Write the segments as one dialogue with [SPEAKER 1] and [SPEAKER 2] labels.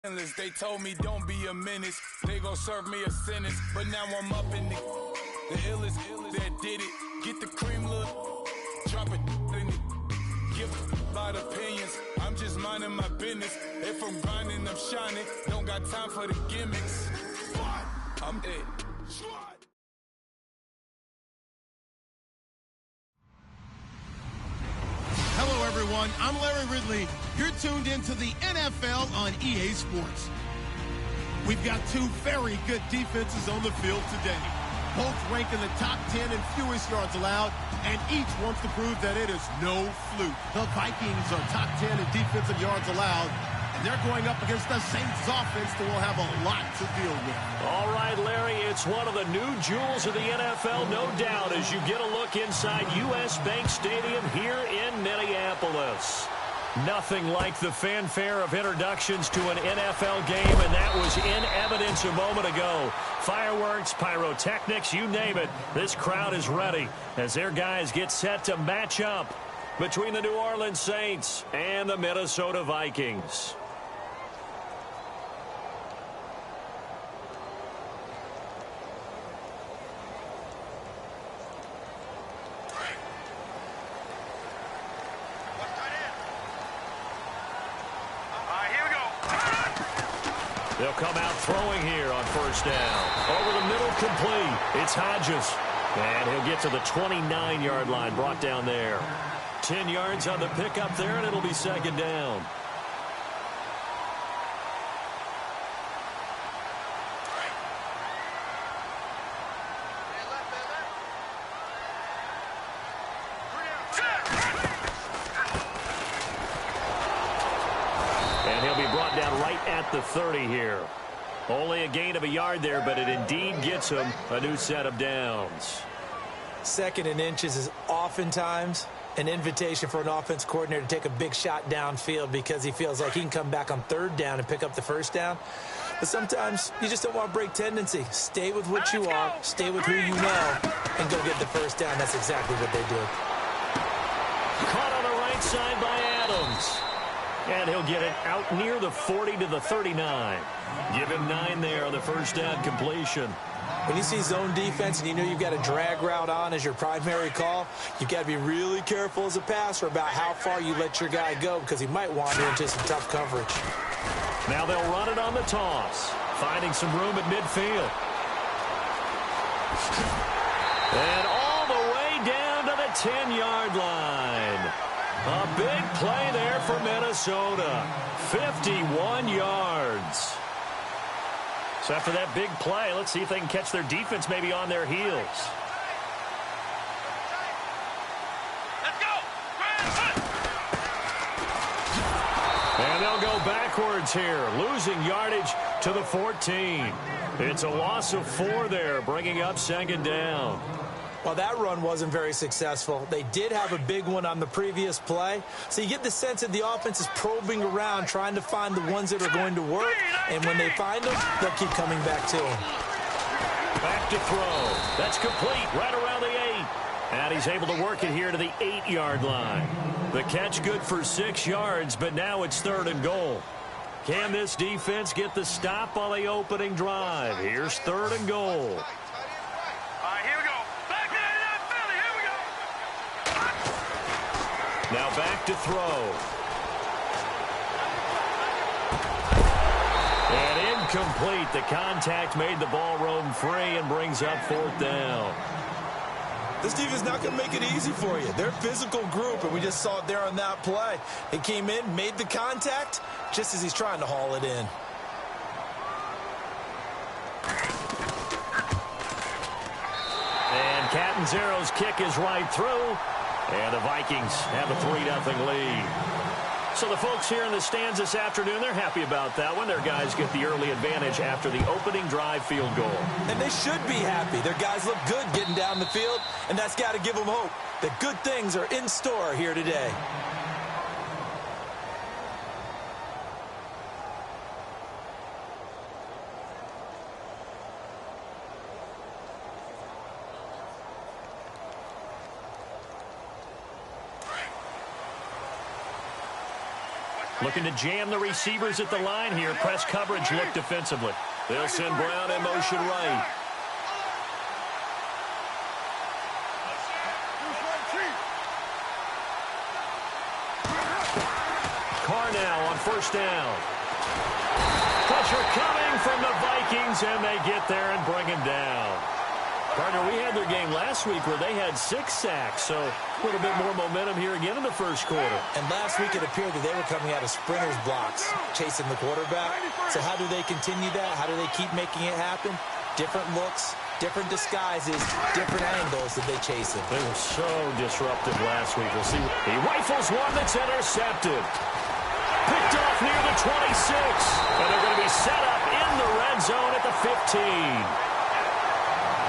[SPEAKER 1] They told me don't be a menace. They gon' serve me a sentence. But now I'm up in the illest that did it. Get the cream look, drop it in it. Give a lot of opinions. I'm just minding my business. If I'm grinding, I'm shining. Don't got time for the gimmicks. I'm dead.
[SPEAKER 2] Hello, everyone. I'm Larry Ridley. You're tuned into the NFL on EA Sports. We've got two very good defenses on the field today. Both rank in the top 10 in fewest yards allowed, and each wants to prove that it is no fluke. The Vikings are top 10 in defensive yards allowed, and they're going up against the Saints offense that will have a lot to deal with.
[SPEAKER 3] All right, Larry, it's one of the new jewels of the NFL, no doubt, as you get a look inside U.S. Bank Stadium here in Minneapolis. Nothing like the fanfare of introductions to an NFL game, and that was in evidence a moment ago. Fireworks, pyrotechnics, you name it. This crowd is ready as their guys get set to match up between the New Orleans Saints and the Minnesota Vikings. They'll come out throwing here on first down. Over the middle, complete. It's Hodges. And he'll get to the 29-yard line, brought down there. 10 yards on the pickup there, and it'll be second down. And he'll be brought down right at the 30 here. Only a gain of a yard there, but it indeed gets him a new set of downs.
[SPEAKER 4] Second and inches is oftentimes an invitation for an offense coordinator to take a big shot downfield because he feels like he can come back on third down and pick up the first down. But sometimes you just don't want to break tendency. Stay with what you are, stay with who you know, and go get the first down. That's exactly what they did.
[SPEAKER 3] Caught on the right side by Adams. And he'll get it out near the 40 to the 39. Give him 9 there on the first down completion.
[SPEAKER 4] When you see zone defense and you know you've got a drag route on as your primary call, you've got to be really careful as a passer about how far you let your guy go because he might wander into some tough coverage.
[SPEAKER 3] Now they'll run it on the toss, finding some room at midfield. And all the way down to the 10-yard line. A big play there for Minnesota. 51 yards. So after that big play, let's see if they can catch their defense maybe on their heels.
[SPEAKER 5] Let's go!
[SPEAKER 3] And they'll go backwards here, losing yardage to the 14. It's a loss of 4 there, bringing up second down.
[SPEAKER 4] Well, that run wasn't very successful. They did have a big one on the previous play. So you get the sense that the offense is probing around, trying to find the ones that are going to work. And when they find them, they'll keep coming back to them.
[SPEAKER 3] Back to throw. That's complete right around the 8. And he's able to work it here to the 8-yard line. The catch good for 6 yards, but now it's 3rd and goal. Can this defense get the stop on the opening drive? Here's 3rd and goal. Now back to throw. And incomplete. The contact made the ball roam free and brings up 4th down.
[SPEAKER 4] This defense is not going to make it easy for you. They're a physical group, and we just saw it there on that play. He came in, made the contact, just as he's trying to haul it in.
[SPEAKER 3] And Catanzaro's kick is right through. And the Vikings have a 3-0 lead. So the folks here in the stands this afternoon, they're happy about that one. Their guys get the early advantage after the opening drive field goal.
[SPEAKER 4] And they should be happy. Their guys look good getting down the field, and that's got to give them hope that good things are in store here today.
[SPEAKER 3] Looking to jam the receivers at the line here. Press coverage look defensively. They'll send Brown in motion right. Carr now on first down. Pressure coming from the Vikings, and they get there and bring him down. Partner, we had their game last week where they had 6 sacks, so a little bit more momentum here again in the first quarter.
[SPEAKER 4] And last week it appeared that they were coming out of sprinters blocks, chasing the quarterback. So how do they continue that? How do they keep making it happen? Different looks, different disguises, different angles that they chase it.
[SPEAKER 3] They were so disruptive last week. We'll see. He rifles one that's intercepted. Picked off near the 26. And they're going to be set up in the red zone at the 15.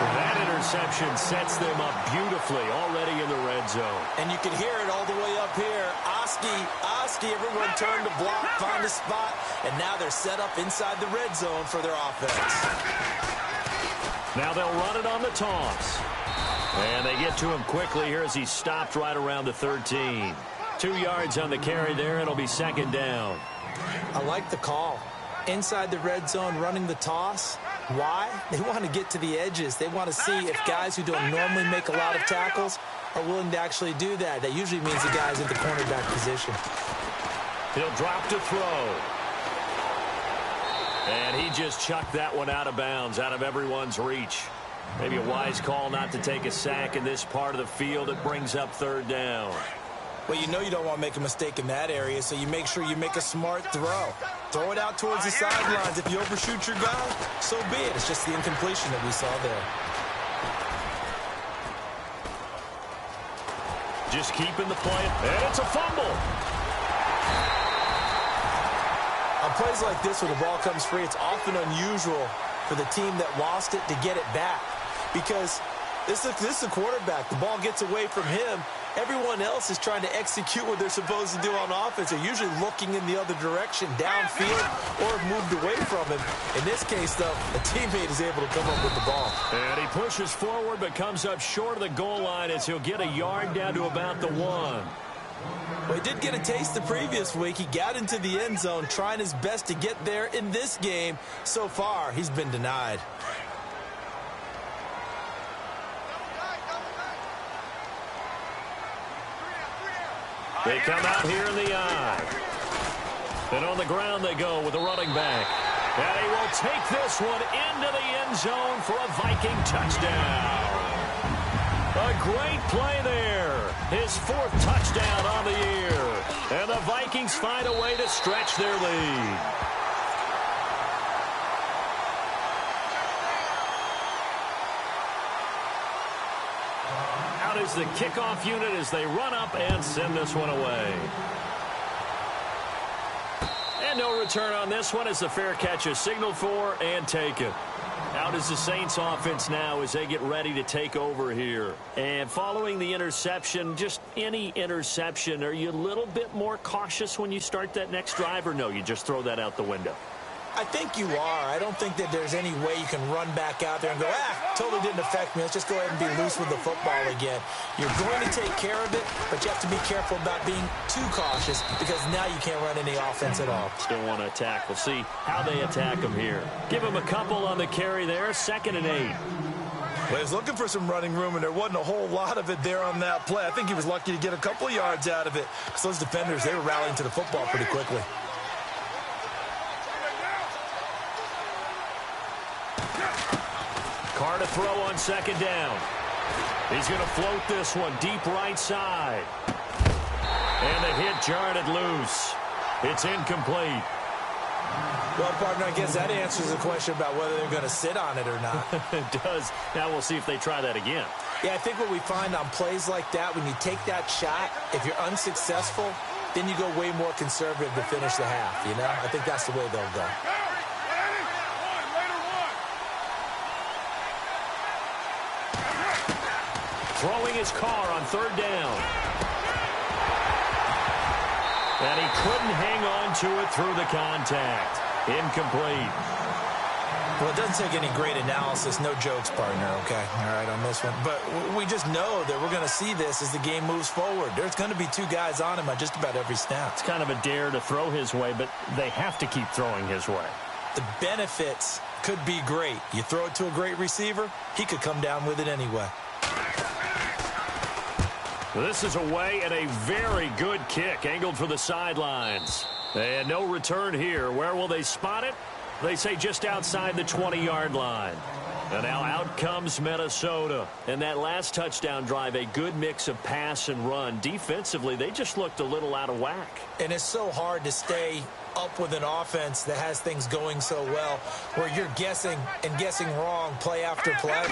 [SPEAKER 3] That interception sets them up beautifully already in the red zone.
[SPEAKER 4] And you can hear it all the way up here. Oski, everyone turned to block, find a spot, and now they're set up inside the red zone for their offense.
[SPEAKER 3] Now they'll run it on the toss. And they get to him quickly here as he stopped right around the 13. 2 yards on the carry there. It'll be second down.
[SPEAKER 4] I like the call. Inside the red zone, running the toss. Why? They want to get to the edges. They want to see if guys who don't normally make a lot of tackles are willing to actually do that. That usually means the guy's in the cornerback position.
[SPEAKER 3] He'll drop to throw. And he just chucked that one out of bounds, out of everyone's reach. Maybe a wise call not to take a sack in this part of the field. It brings up third down.
[SPEAKER 4] Well, you know you don't want to make a mistake in that area, so you make sure you make a smart throw. Throw it out towards the sidelines. If you overshoot your guy, so be it. It's just the incompletion that we saw there.
[SPEAKER 3] Just keeping the play, and it's a fumble.
[SPEAKER 4] On plays like this, when the ball comes free, it's often unusual for the team that lost it to get it back. Because this is a quarterback. The ball gets away from him. Everyone else is trying to execute what they're supposed to do on offense. They're usually looking in the other direction, downfield, or have moved away from him. In this case, though, a teammate is able to come up with the ball.
[SPEAKER 3] And he pushes forward but comes up short of the goal line as he'll get a yard down to about the 1.
[SPEAKER 4] Well, he did get a taste the previous week. He got into the end zone, trying his best to get there in this game. So far, he's been denied.
[SPEAKER 3] They come out here in the eye. And on the ground they go with the running back. And he will take this one into the end zone for a Viking touchdown. A great play there. His 4th touchdown on the year. And the Vikings find a way to stretch their lead. Out is the kickoff unit as they run up and send this one away. And no return on this one as the fair catch is signaled for and taken. Out is the Saints offense now as they get ready to take over here. And following the interception, just any interception, are you a little bit more cautious when you start that next drive, or no, you just throw that out the window?
[SPEAKER 4] I think you are. I don't think that there's any way you can run back out there and go, totally didn't affect me. Let's just go ahead and be loose with the football again. You're going to take care of it, but you have to be careful about being too cautious because now you can't run any offense at all.
[SPEAKER 3] Still want to attack. We'll see how they attack him here. Give him a couple on the carry there. 2nd and 8.
[SPEAKER 4] Well, he was looking for some running room, and there wasn't a whole lot of it there on that play. I think he was lucky to get a couple of yards out of it because those defenders, they were rallying to the football pretty quickly.
[SPEAKER 3] Carr to throw on 2nd down. He's going to float this one deep right side. And the hit jarred it loose. It's incomplete.
[SPEAKER 4] Well, partner, I guess that answers the question about whether they're going to sit on it or not.
[SPEAKER 3] It does. Now we'll see if they try that again.
[SPEAKER 4] Yeah, I think what we find on plays like that, when you take that shot, if you're unsuccessful, then you go way more conservative to finish the half, you know? I think that's the way they'll go.
[SPEAKER 3] Throwing his Carr on 3rd down. And he couldn't hang on to it through the contact. Incomplete.
[SPEAKER 4] Well, it doesn't take any great analysis. No jokes, partner, okay? All right, on this one. But we just know that we're going to see this as the game moves forward. There's going to be 2 guys on him on just about every snap.
[SPEAKER 3] It's kind of a dare to throw his way, but they have to keep throwing his way.
[SPEAKER 4] The benefits could be great. You throw it to a great receiver, he could come down with it anyway.
[SPEAKER 3] This is away and a very good kick angled for the sidelines. And no return here. Where will they spot it? They say just outside the 20-yard line. And now out comes Minnesota. And that last touchdown drive, a good mix of pass and run. Defensively, they just looked a little out of whack.
[SPEAKER 4] And it's so hard to stay up with an offense that has things going so well, where you're guessing and guessing wrong play after play.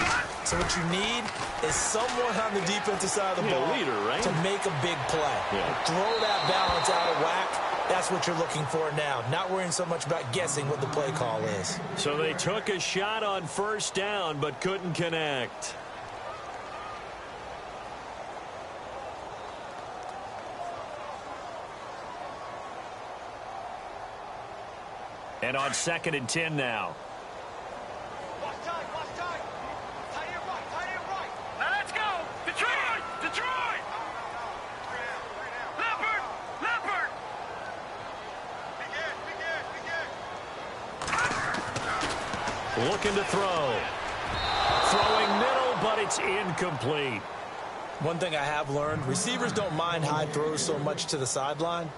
[SPEAKER 4] So what you need is someone on the defensive side of the ball
[SPEAKER 3] leader, right?
[SPEAKER 4] to make a big play.
[SPEAKER 3] Yeah.
[SPEAKER 4] Throw that balance out of whack. That's what you're looking for now. Not worrying so much about guessing what the play call is.
[SPEAKER 3] So they took a shot on first down but couldn't connect. And on 2nd and 10 now.
[SPEAKER 5] Watch time, watch time. Tight end right. Now let's go. Detroit. Leopard. Begin.
[SPEAKER 3] Looking to throw. Throwing middle, but it's incomplete.
[SPEAKER 4] One thing I have learned, receivers don't mind high throws so much to the sideline,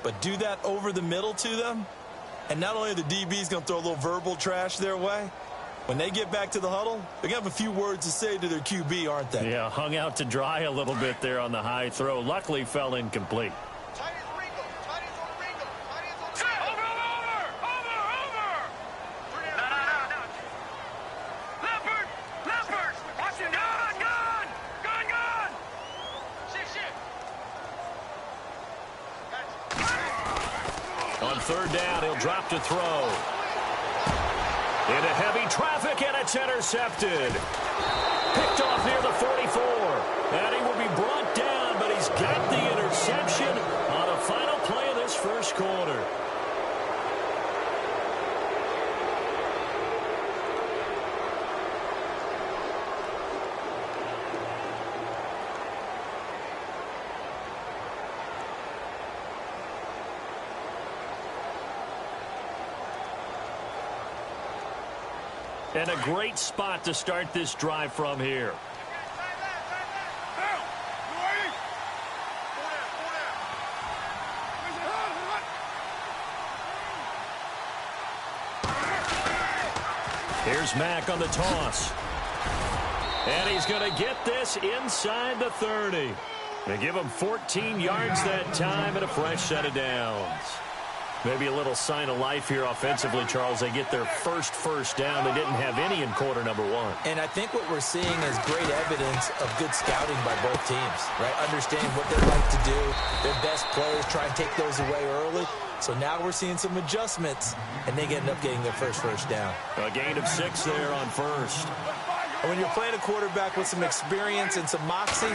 [SPEAKER 4] but do that over the middle to them, and not only are the DBs going to throw a little verbal trash their way, when they get back to the huddle, they're going to have a few words to say to their QB, aren't they?
[SPEAKER 3] Yeah, hung out to dry a little bit there on the high throw. Luckily, fell incomplete.
[SPEAKER 5] Tight ends on the wrinkle. Over. No. Leopard. Watch it. Gun. Shit.
[SPEAKER 3] On 3rd down, he'll drop to throw. Into heavy traffic, and it's intercepted. Picked off near the 44. And he will be brought down, but he's got the interception on the final play of this first quarter. And a great spot to start this drive from here. Here's Mack on the toss. And he's going to get this inside the 30. They give him 14 yards that time and a fresh set of downs. Maybe a little sign of life here offensively, Charles. They get their first down. They didn't have any in quarter number 1.
[SPEAKER 4] And I think what we're seeing is great evidence of good scouting by both teams, right? Understanding what they like to do, their best plays, try and take those away early. So now we're seeing some adjustments, and they end up getting their first down.
[SPEAKER 3] A gain of 6 there on first.
[SPEAKER 4] And when you're playing a quarterback with some experience and some moxie,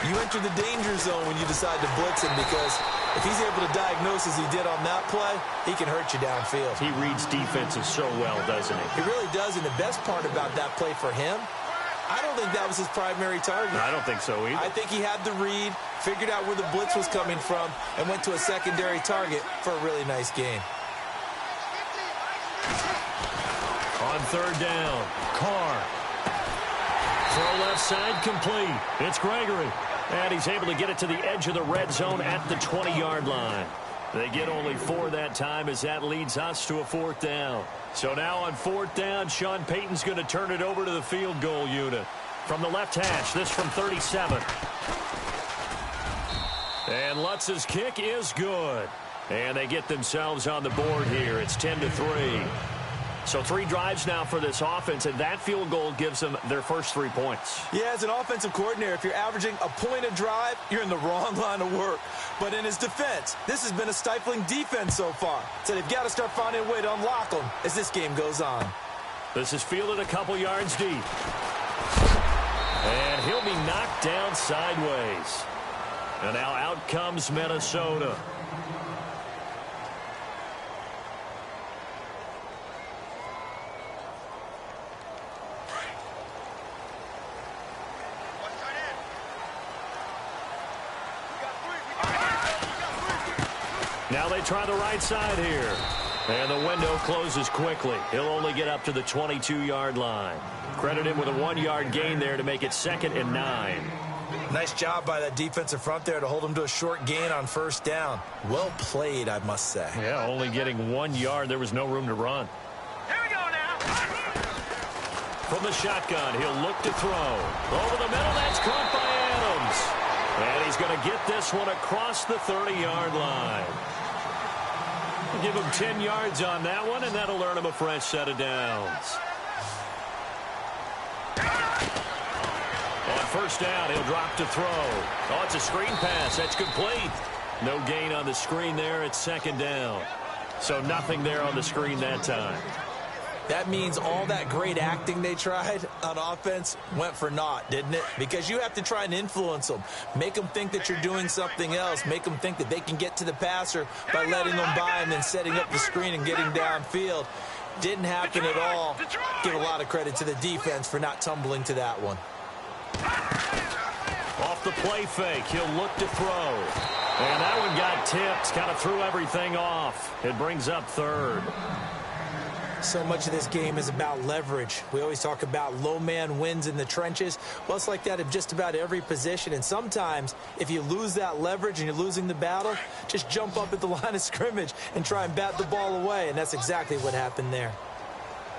[SPEAKER 4] you enter the danger zone when you decide to blitz him, because if he's able to diagnose as he did on that play, he can hurt you downfield.
[SPEAKER 3] He reads defenses so well, doesn't he?
[SPEAKER 4] He really does, and the best part about that play for him, I don't think that was his primary target.
[SPEAKER 3] I don't think so either.
[SPEAKER 4] I think he had the read, figured out where the blitz was coming from, and went to a secondary target for a really nice gain.
[SPEAKER 3] On 3rd down, Carr. Throw left side complete. It's Gregory. And he's able to get it to the edge of the red zone at the 20-yard line. They get only 4 that time as that leads us to a 4th down. So now on 4th down, Sean Payton's going to turn it over to the field goal unit. From the left hash, this from 37. And Lutz's kick is good. And they get themselves on the board here. It's 10-3. So 3 drives now for this offense, and that field goal gives them their first 3 points.
[SPEAKER 4] Yeah, as an offensive coordinator, if you're averaging a point a drive, you're in the wrong line of work. But in his defense, this has been a stifling defense so far. So they've got to start finding a way to unlock them as this game goes on.
[SPEAKER 3] This is fielded a couple yards deep. And he'll be knocked down sideways. And now out comes Minnesota. Now they try the right side here. And the window closes quickly. He'll only get up to the 22-yard line. Credit him with a 1-yard gain there to make it 2nd and 9.
[SPEAKER 4] Nice job by that defensive front there to hold him to a short gain on 1st down. Well played, I must say.
[SPEAKER 3] Yeah, only getting 1 yard. There was no room to run.
[SPEAKER 5] Here we go now.
[SPEAKER 3] From the shotgun, he'll look to throw. Over the middle, that's caught by Adams. And he's going to get this one across the 30-yard line. We'll give him 10 yards on that one, and that'll earn him a fresh set of downs. On 1st down, he'll drop to throw. Oh, it's a screen pass. That's complete. No gain on the screen there. It's 2nd down. So nothing there on the screen that time.
[SPEAKER 4] That means all that great acting they tried on offense went for naught, didn't it? Because you have to try and influence them. Make them think that you're doing something else. Make them think that they can get to the passer by letting them by and then setting up the screen and getting downfield. Didn't happen at all. Give a lot of credit to the defense for not tumbling to that one.
[SPEAKER 3] Off the play fake, he'll look to throw. And that one got tipped, kind of threw everything off. It brings up 3rd.
[SPEAKER 4] So much of this game is about leverage. We always talk about low man wins in the trenches. Well, it's like that at just about every position. And sometimes, if you lose that leverage and you're losing the battle, just jump up at the line of scrimmage and try and bat the ball away. And that's exactly what happened there.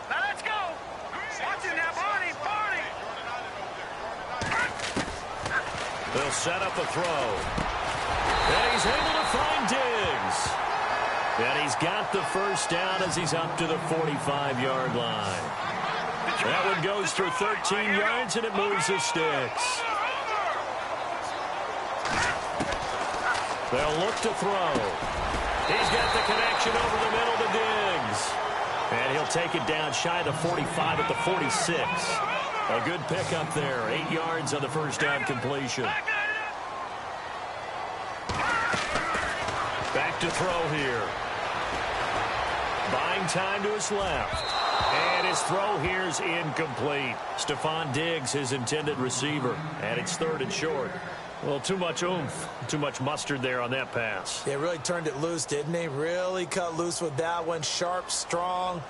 [SPEAKER 5] Now let's go. Watch it now, Barney.
[SPEAKER 3] They'll set up a throw. And he's able to find Diggs. And he's got the 1st down as he's up to the 45-yard line. That one goes for 13 yards, and it moves the sticks. They'll look to throw. He's got the connection over the middle to Diggs. And he'll take it down shy of the 45 at the 46. A good pickup there. 8 yards on the 1st down completion. Back to throw here. Buying time to his left. And his throw here's incomplete. Stephon Diggs, his intended receiver. And it's 3rd and short. Well, too much oomph. Too much mustard there on that pass.
[SPEAKER 4] They really turned it loose, didn't they? Really cut loose with that one. Sharp, strong.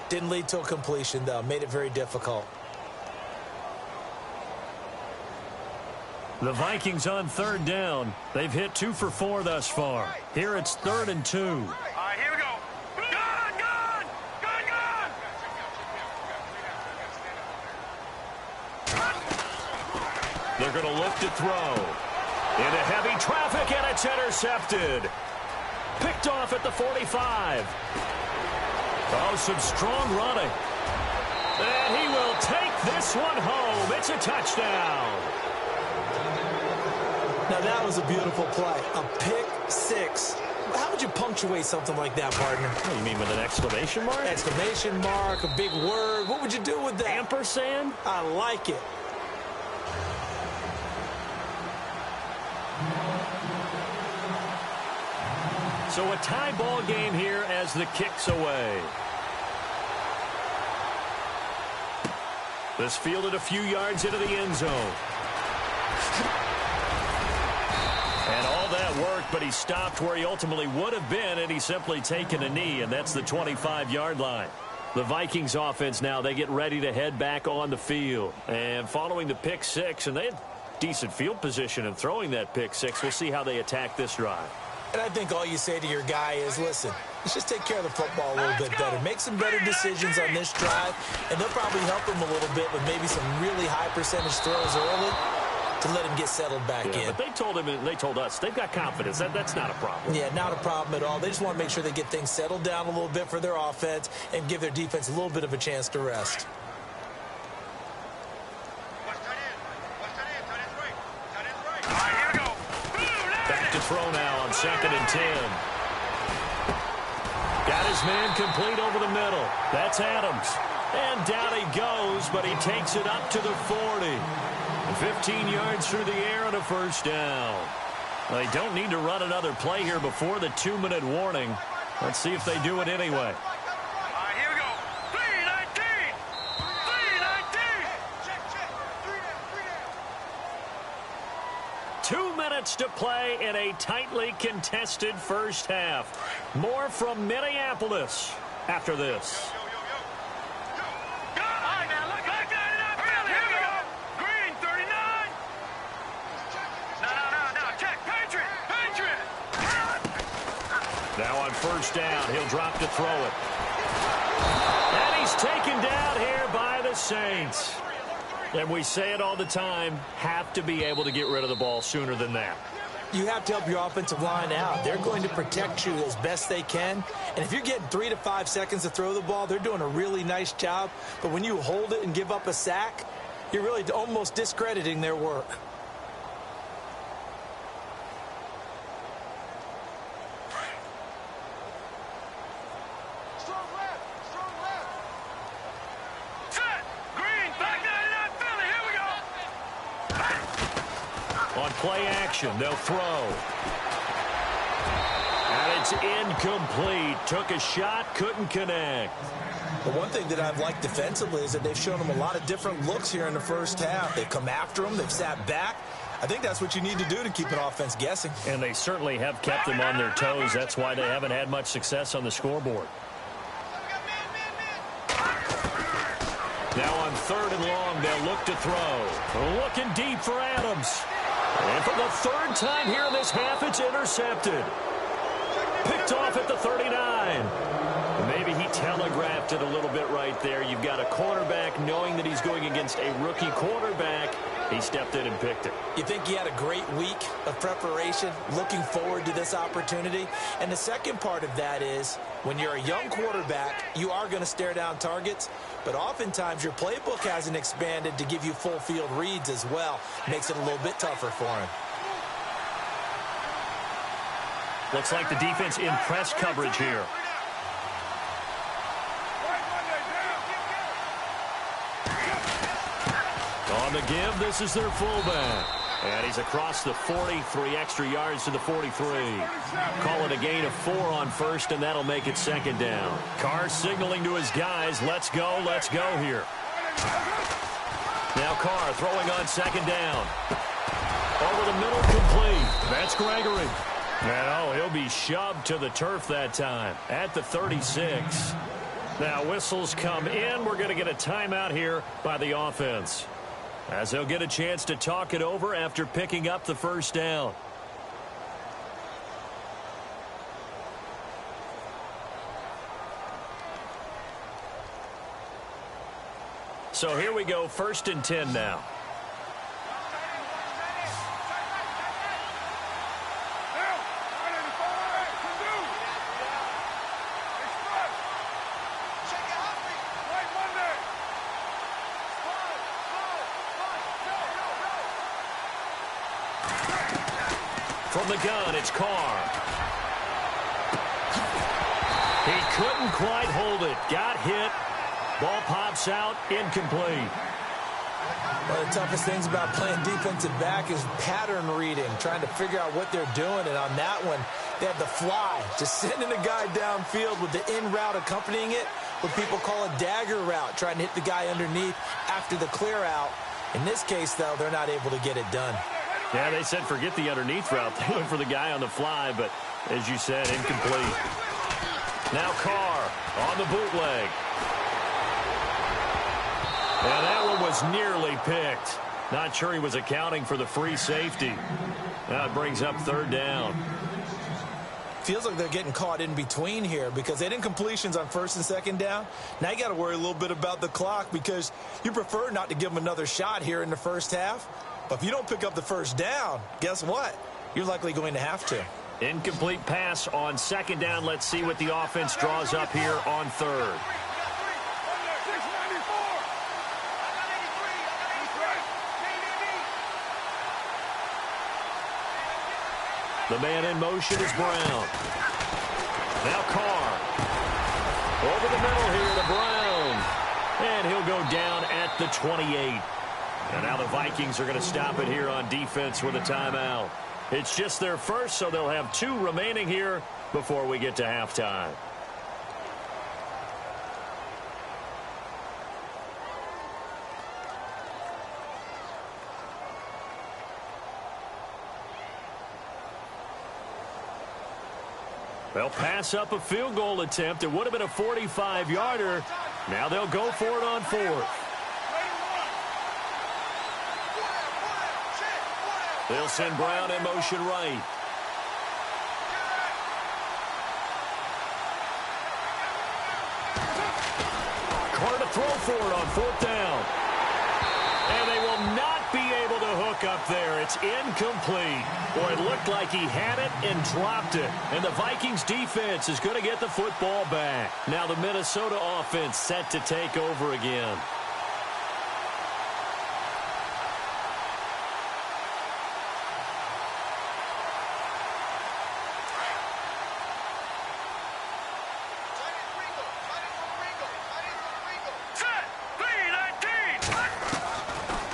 [SPEAKER 4] Didn't lead to a completion, though. Made it very difficult.
[SPEAKER 3] The Vikings on 3rd down. They've hit 2 for 4 thus far. Here it's 3rd and 2.
[SPEAKER 5] All right, here we go. Gun!
[SPEAKER 3] They're going to look to throw. Into heavy traffic, and it's intercepted. Picked off at the 45. Oh, some strong running. And he will take this one home. It's a touchdown.
[SPEAKER 4] Now, that was a beautiful play. A pick 6. How would you punctuate something like that, partner?
[SPEAKER 3] What do you mean, with an exclamation mark?
[SPEAKER 4] Exclamation mark, a big word. What would you do with that?
[SPEAKER 3] Ampersand?
[SPEAKER 4] I like it.
[SPEAKER 3] So a tie ball game here as the kick's away. This fielded a few yards into the end zone. And all that worked, but he stopped where he ultimately would have been, and he's simply taken a knee, and that's the 25-yard line. The Vikings offense now, they get ready to head back on the field. And following the pick 6, and they had decent field position in throwing that pick 6, we'll see how they attack this drive.
[SPEAKER 4] And I think all you say to your guy is, listen, let's just take care of the football a little bit better. Make some better decisions on this drive, and they'll probably help him a little bit with maybe some really high percentage throws early to let him get settled back in.
[SPEAKER 3] But they told him, and they told us, they've got confidence. That's not a problem.
[SPEAKER 4] Yeah, not a problem at all. They just want to make sure they get things settled down a little bit for their offense and give their defense a little bit of a chance to rest.
[SPEAKER 3] Back to throw now on 2nd and 10. Got his man complete over the middle. That's Adams. And down he goes, but he takes it up to the 40. 15 yards through the air and a 1st down. Well, they don't need to run another play here before the 2-minute warning. Let's see if they do it anyway.
[SPEAKER 5] All right, here we go. 3-19. 3-19. Check.
[SPEAKER 3] 2 minutes minutes to play in a tightly contested first half. More from Minneapolis after this. Now on first down, he'll drop to throw it. And he's taken down here by the Saints. And we say it all the time, have to be able to get rid of the ball sooner than that.
[SPEAKER 4] You have to help your offensive line out. They're going to protect you as best they can. And if you're getting 3 to 5 seconds to throw the ball, they're doing a really nice job. But when you hold it and give up a sack, you're really almost discrediting their work.
[SPEAKER 3] On play action, they'll throw. And it's incomplete. Took a shot, couldn't connect.
[SPEAKER 4] But one thing that I've liked defensively is that they've shown them a lot of different looks here in the first half. They've come after them. They've sat back. I think that's what you need to do to keep an offense guessing.
[SPEAKER 3] And they certainly have kept them on their toes. That's why they haven't had much success on the scoreboard. Now on 3rd and long, they'll look to throw. Looking deep for Adams. And for the 3rd time here in this half, it's intercepted. Picked off at the 39. Maybe he telegraphed it a little bit right there. You've got a cornerback knowing that he's going against a rookie quarterback. He stepped in and picked it.
[SPEAKER 4] You think he had a great week of preparation, looking forward to this opportunity? And the second part of that is, when you're a young quarterback, you are going to stare down targets, but oftentimes your playbook hasn't expanded to give you full field reads as well. Makes it a little bit tougher for him.
[SPEAKER 3] Looks like the defense in press coverage here. On the give, this is their fullback. And he's across the 40, 3 extra yards to the 43. Call it a gain of 4 on first, and that'll make it 2nd down. Carr signaling to his guys, let's go here. Now Carr throwing on 2nd down. Over the middle, complete. That's Gregory. And he'll be shoved to the turf that time at the 36. Now whistles come in. We're going to get a timeout here by the offense, as they'll get a chance to talk it over after picking up the first down. So here we go, 1st and 10 now. From the gun, it's Carr. He couldn't quite hold it. Got hit. Ball pops out. Incomplete.
[SPEAKER 4] One of the toughest things about playing defensive back is pattern reading, trying to figure out what they're doing. And on that one, they had the fly, just sending a guy downfield with the in route accompanying it, what people call a dagger route, trying to hit the guy underneath after the clear out. In this case, though, they're not able to get it done.
[SPEAKER 3] Yeah, they said forget the underneath route. They went for the guy on the fly, but as you said, incomplete. Now Carr on the bootleg. And that one was nearly picked. Not sure he was accounting for the free safety. Now it brings up 3rd down.
[SPEAKER 4] Feels like they're getting caught in between here because they didn't completions on 1st and 2nd down. Now you got to worry a little bit about the clock because you prefer not to give them another shot here in the first half. But if you don't pick up the first down, guess what? You're likely going to have to.
[SPEAKER 3] Incomplete pass on 2nd down. Let's see what the offense draws up here on 3rd. The man in motion is Brown. Now Carr. Over the middle here to Brown. And he'll go down at the 28. And now the Vikings are going to stop it here on defense with a timeout. It's just their first, so they'll have 2 remaining here before we get to halftime. They'll pass up a field goal attempt. It would have been a 45-yarder. Now they'll go for it on fourth. They'll send Brown in motion right. Carr to throw for it on fourth down. And they will not be able to hook up there. It's incomplete. Boy, it looked like he had it and dropped it. And the Vikings defense is going to get the football back. Now the Minnesota offense set to take over again.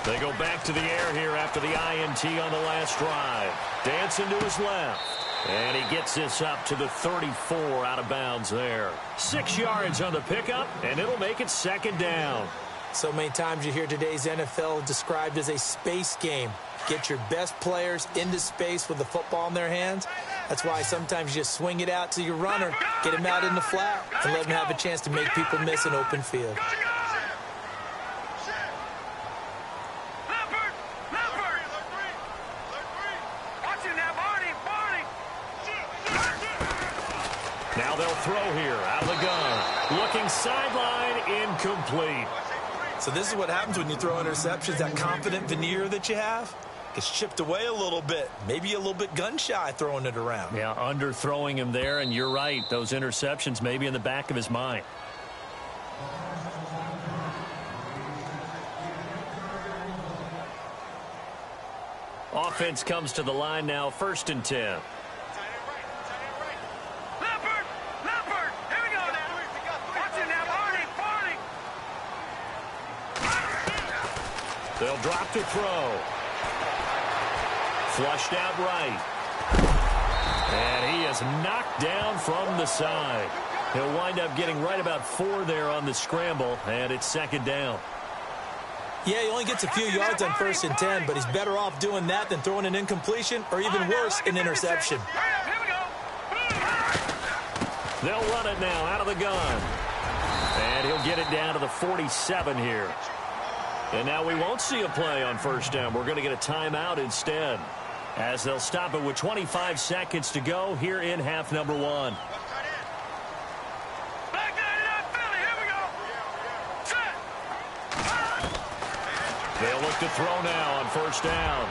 [SPEAKER 3] They go back to the air here after the INT on the last drive. Dancing to his left. And he gets this up to the 34 out of bounds there. 6 yards on the pickup, and it'll make it second down.
[SPEAKER 4] So many times you hear today's NFL described as a space game. Get your best players into space with the football in their hands. That's why sometimes you just swing it out to your runner, get him out in the flat, and let him have a chance to make people miss an open field.
[SPEAKER 3] Now they'll throw here out of the gun. Looking sideline, incomplete.
[SPEAKER 4] So this is what happens when you throw interceptions. That confident veneer that you have gets chipped away a little bit. Maybe a little bit gun-shy throwing it around.
[SPEAKER 3] Yeah, underthrowing him there, and you're right. Those interceptions may be in the back of his mind. Offense comes to the line now, 1st and 10. They'll drop to throw. Flushed out right. And he is knocked down from the side. He'll wind up getting right about 4 there on the scramble, and it's second down.
[SPEAKER 4] Yeah, he only gets a few yards on 1st and 10, but he's better off doing that than throwing an incompletion or even worse, an interception.
[SPEAKER 3] They'll run it now out of the gun. And he'll get it down to the 47 here. And now we won't see a play on 1st down. We're going to get a timeout instead, as they'll stop it with 25 seconds to go here in half number 1. They'll look to throw now on 1st down.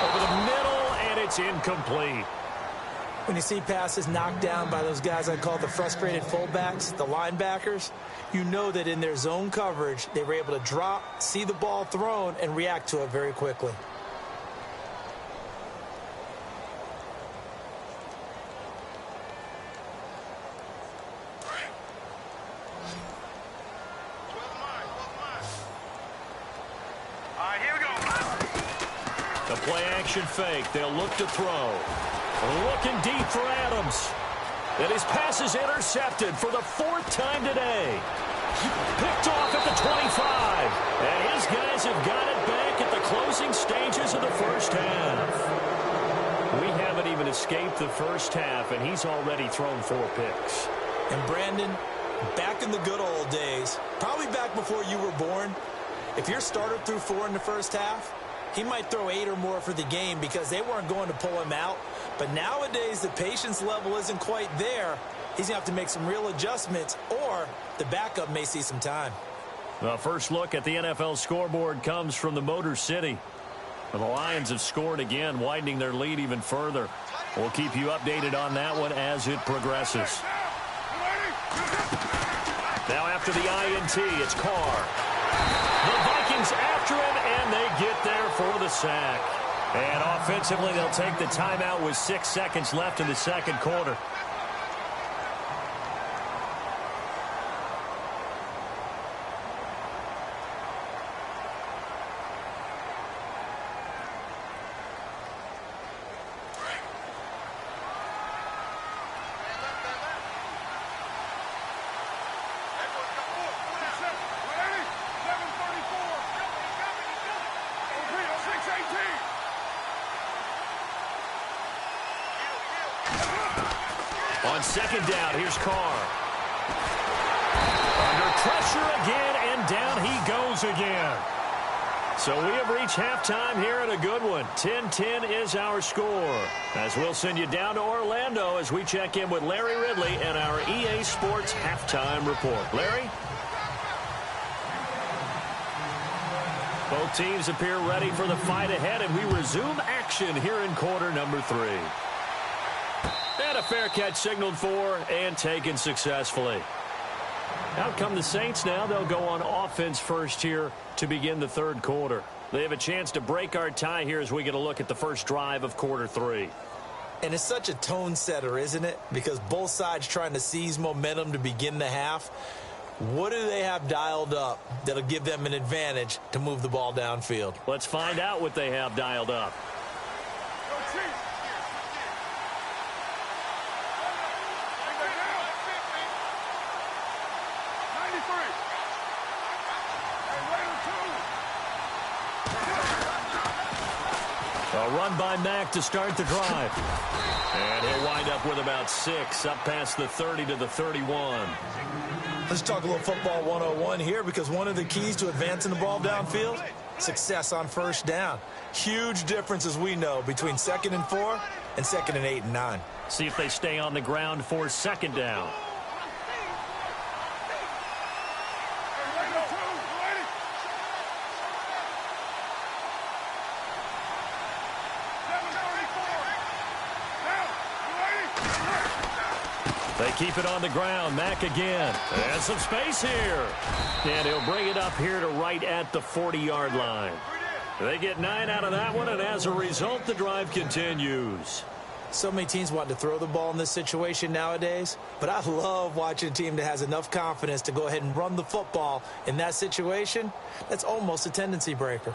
[SPEAKER 3] Over the middle, and it's incomplete.
[SPEAKER 4] When you see passes knocked down by those guys I call the frustrated fullbacks, the linebackers, you know that in their zone coverage, they were able to drop, see the ball thrown, and react to it very quickly.
[SPEAKER 5] All right, here we go.
[SPEAKER 3] The play action fake. They'll look to throw. Looking deep for Adams. And his pass is intercepted for the 4th time today. Picked off at the 25. And his guys have got it back at the closing stages of the 1st half. We haven't even escaped the 1st half, and he's already thrown 4 picks.
[SPEAKER 4] And Brandon, back in the good old days, probably back before you were born, if your starter threw 4 in the 1st half, he might throw 8 or more for the game because they weren't going to pull him out. But nowadays, the patience level isn't quite there. He's going to have to make some real adjustments, or the backup may see some time.
[SPEAKER 3] The first look at the NFL scoreboard comes from the Motor City. The Lions have scored again, widening their lead even further. We'll keep you updated on that one as it progresses. Now after the INT, it's Carr. The Vikings after him, and they get there for the sack. And offensively, they'll take the timeout with 6 seconds left in the 2nd quarter. on second down. Here's Carr. Under pressure again, and down he goes again. So we have reached halftime here at a good one. 10-10 is our score. As we'll send you down to Orlando as we check in with Larry Ridley and our EA Sports halftime report. Larry? Both teams appear ready for the fight ahead, and we resume action here in quarter number 3. And a fair catch signaled for and taken successfully. Out come the Saints now. They'll go on offense first here to begin the third quarter. They have a chance to break our tie here as we get a look at the first drive of quarter 3.
[SPEAKER 4] And it's such a tone setter, isn't it? Because both sides trying to seize momentum to begin the half. What do they have dialed up that'll give them an advantage to move the ball downfield?
[SPEAKER 3] Let's find out what they have dialed up. A run by Mack to start the drive. And he'll wind up with about 6, up past the 30 to the 31.
[SPEAKER 4] Let's talk a little football 101 here, because one of the keys to advancing the ball downfield, success on first down. Huge difference, as we know, between 2nd and 4 and 2nd and 8 and 9.
[SPEAKER 3] See if they stay on the ground for second down. They keep it on the ground. Mack again. And some space here. And he'll bring it up here to right at the 40-yard line. They get 9 out of that one, and as a result, the drive continues.
[SPEAKER 4] So many teams want to throw the ball in this situation nowadays, but I love watching a team that has enough confidence to go ahead and run the football in that situation. That's almost a tendency breaker.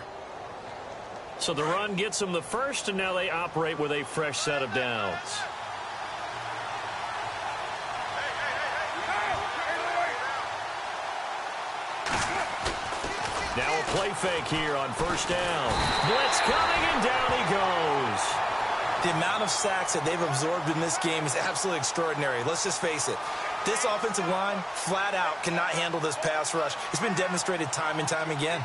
[SPEAKER 3] So the run gets them the first, and now they operate with a fresh set of downs. Now a play fake here on first down. Blitz coming, and down he goes.
[SPEAKER 4] The amount of sacks that they've absorbed in this game is absolutely extraordinary. Let's just face it. This offensive line, flat out, cannot handle this pass rush. It's been demonstrated time and time again.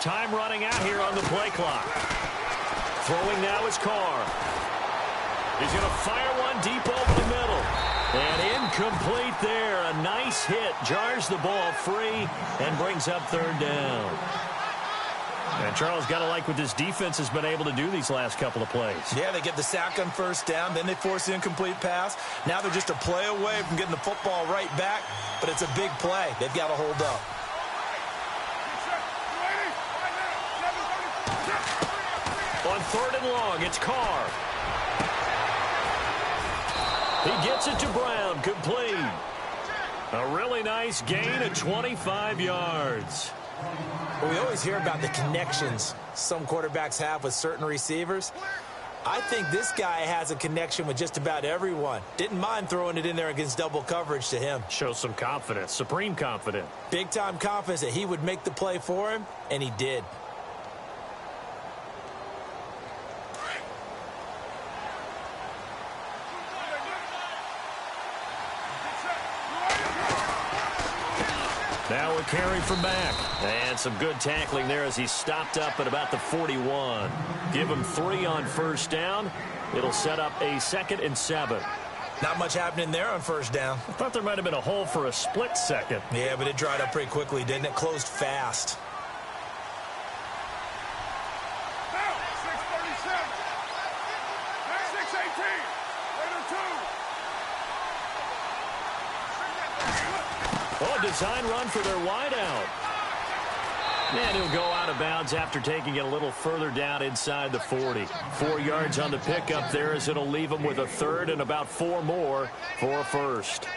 [SPEAKER 3] Time running out here on the play clock. Throwing now is Carr. He's going to fire one deep over the middle. And incomplete there. A nice hit. Jars the ball free and brings up third down. And Charles, got to like what this defense has been able to do these last couple of plays.
[SPEAKER 4] Yeah, they get the sack on first down, then they force the incomplete pass. Now they're just a play away from getting the football right back, but it's a big play. They've got to hold up.
[SPEAKER 3] On third and long, it's Carr. He gets it to Brown, complete. A really nice gain of 25 yards.
[SPEAKER 4] Well, we always hear about the connections some quarterbacks have with certain receivers. I think this guy has a connection with just about everyone. Didn't mind throwing it in there against double coverage to him.
[SPEAKER 3] Shows some confidence, supreme confidence.
[SPEAKER 4] Big-time confidence that he would make the play for him, and he did.
[SPEAKER 3] Now a carry from Mack. And some good tackling there as he stopped up at about the 41. Give him 3 on first down. It'll set up a 2nd and 7.
[SPEAKER 4] Not much happening there on first down.
[SPEAKER 3] I thought there might have been a hole for a split second.
[SPEAKER 4] Yeah, but it dried up pretty quickly, didn't it? Closed fast.
[SPEAKER 3] Oh, a design run for their wideout. And he'll go out of bounds after taking it a little further down inside the 40. 4 yards on the pickup there as it'll leave him with a 3rd and about 4 more for a first.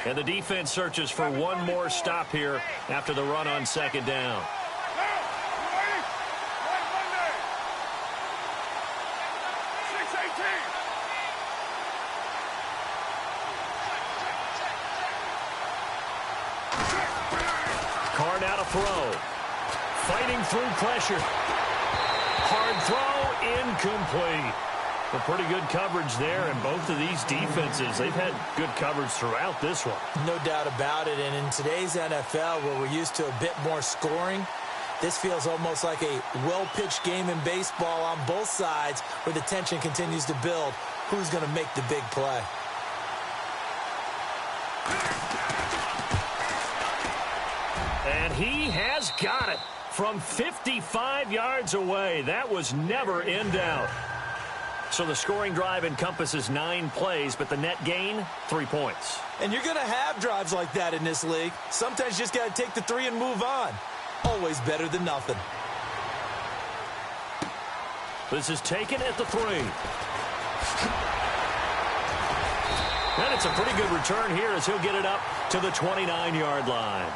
[SPEAKER 3] And the defense searches for one more stop here after the run on second down. Card out a throw. Fighting through pressure. Hard throw, incomplete. A pretty good coverage there, and both of these defenses, they've had good coverage throughout this one.
[SPEAKER 4] No doubt about it, and in today's NFL, where we're used to a bit more scoring, this feels almost like a well-pitched game in baseball on both sides where the tension continues to build. Who's going to make the big play?
[SPEAKER 3] And he has got it from 55 yards away. That was never in doubt. So the scoring drive encompasses 9 plays, but the net gain, 3 points.
[SPEAKER 4] And you're going to have drives like that in this league. Sometimes you just got to take the 3 and move on. Always better than nothing.
[SPEAKER 3] This is taken at the 3. And it's a pretty good return here as he'll get it up to the 29-yard line.